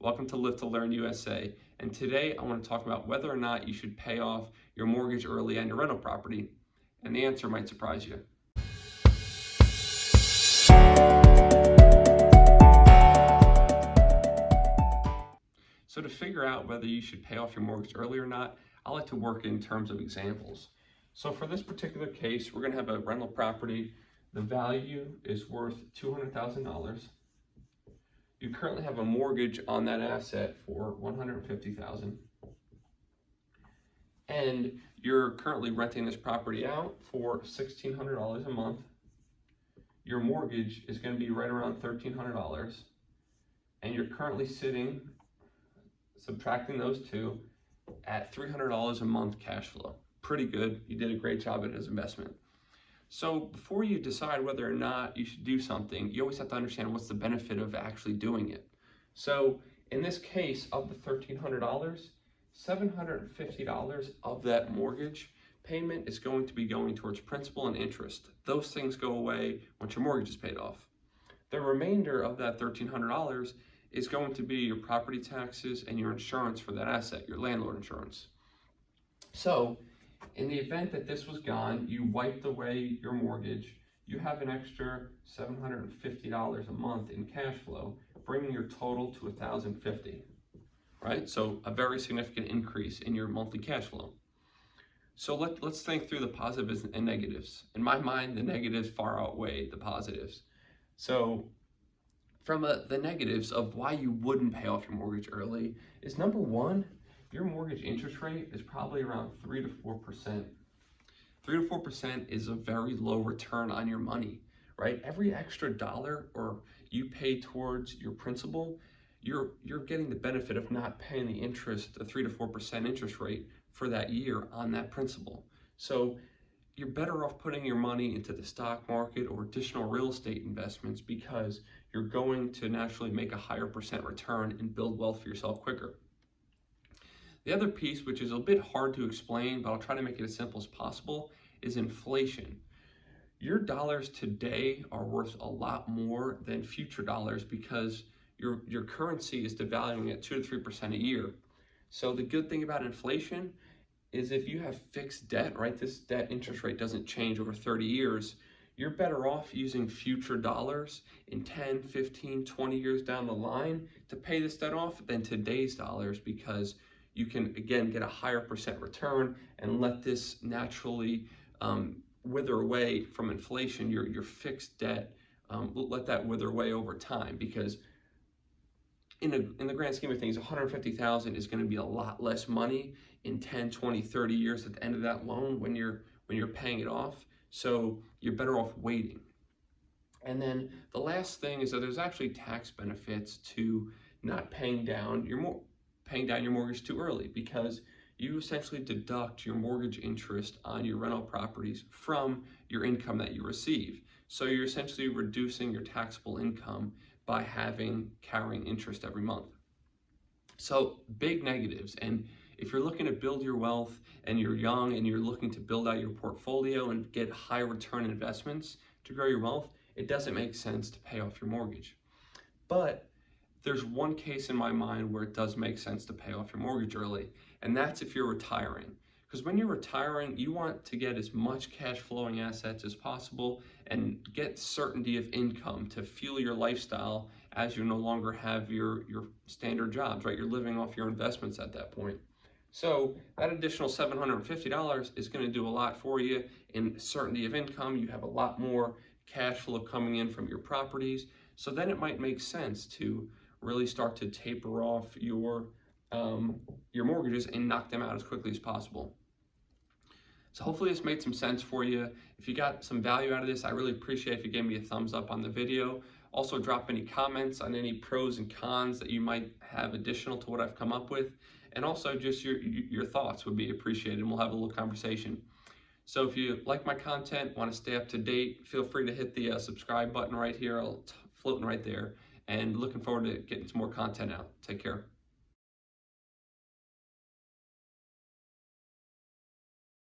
Welcome to Live to Learn USA. And today I want to talk about whether or not you should pay off your mortgage early on your rental property. And the answer might surprise you. So to figure out whether you should pay off your mortgage early or not, I like to work in terms of examples. So for this particular case, we're going to have a rental property. The value is worth $200,000. You currently have a mortgage on that asset for $150,000. And you're currently renting this property out for $1,600 a month. Your mortgage is going to be right around $1,300. And you're currently sitting, subtracting those two, at $300 a month cash flow. Pretty good. You did a great job at this investment. So before you decide whether or not you should do something, you always have to understand what's the benefit of actually doing it. So in this case, of the $1,300, $750 of that mortgage payment is going to be going towards principal and interest. Those things go away once your mortgage is paid off. The remainder of that $1,300 is going to be your property taxes and your insurance for that asset, your landlord insurance. So in the event that this was gone, you wiped away your mortgage, you have an extra $750 a month in cash flow, bringing your total to $1,050, right? So a very significant increase in your monthly cash flow. So let's think through the positives and negatives. In my mind, the negatives far outweigh the positives. So from the negatives of why you wouldn't pay off your mortgage early is, number one, your mortgage interest rate is probably around 3 to 4%. 3 to 4% is a very low return on your money, right? Every extra dollar or you pay towards your principal, you're getting the benefit of not paying the interest, the 3 to 4% interest rate for that year on that principal. So you're better off putting your money into the stock market or additional real estate investments because you're going to naturally make a higher percent return and build wealth for yourself quicker. The other piece, which is a bit hard to explain, but I'll try to make it as simple as possible, is inflation. Your dollars today are worth a lot more than future dollars because your currency is devaluing at 2 to 3% a year. So the good thing about inflation is if you have fixed debt, right, this debt interest rate doesn't change over 30 years, you're better off using future dollars in 10, 15, 20 years down the line to pay this debt off than today's dollars, because you can, again, get a higher percent return and let this naturally wither away from inflation. Your fixed debt, let that wither away over time, because in the grand scheme of things, $150,000 is going to be a lot less money in 10, 20, 30 years at the end of that loan when you're paying it off. So you're better off waiting. And then the last thing is that there's actually tax benefits to not paying down your mortgage too early, because you essentially deduct your mortgage interest on your rental properties from your income that you receive. So you're essentially reducing your taxable income by carrying interest every month. So big negatives. And if you're looking to build your wealth and you're young and you're looking to build out your portfolio and get high return investments to grow your wealth, it doesn't make sense to pay off your mortgage. But there's one case in my mind where it does make sense to pay off your mortgage early, and that's if you're retiring. Because when you're retiring, you want to get as much cash flowing assets as possible and get certainty of income to fuel your lifestyle as you no longer have your standard jobs, right? You're living off your investments at that point. So that additional $750 is going to do a lot for you in certainty of income. You have a lot more cash flow coming in from your properties. So then it might make sense to really start to taper off your mortgages and knock them out as quickly as possible. So hopefully this made some sense for you. If you got some value out of this, I really appreciate if you gave me a thumbs up on the video. Also drop any comments on any pros and cons that you might have additional to what I've come up with. And also just your thoughts would be appreciated, and we'll have a little conversation. So if you like my content, want to stay up to date, feel free to hit the subscribe button right here, floating right there. And looking forward to getting some more content out. Take care.